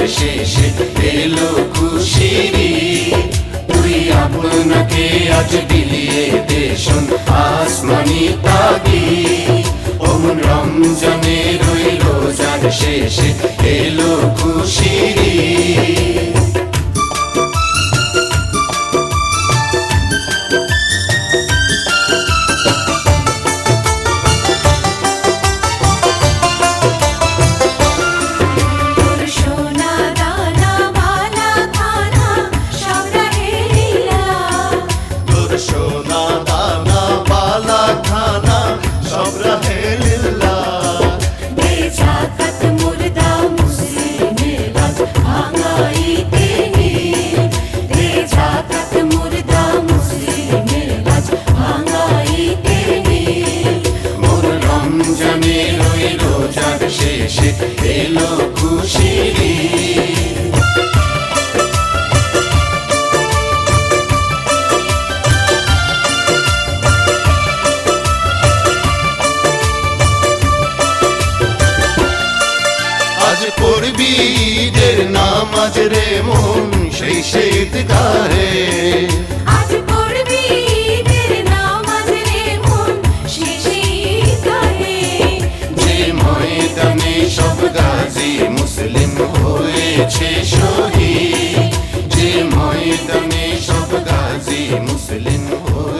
রোজার শেষে এলো খুশির ঈদ। তুই আপনাকে আজ বিলিয়ে দে শোন আসমানি তাগিদ। ওমন রমজানের ওই রোজার শেষে এলো খুশির ঈদ। রমজানের ওই রোজার শেষে এলো খুশির ঈদ। আজ পড়বি ঈদের নামাজ রে মন সেই ঈদগাহে। সব গাজী মুসলিম হয়েছে শহীদ, যে ময়দানে সব গাজী মুসলিম হয়েছে।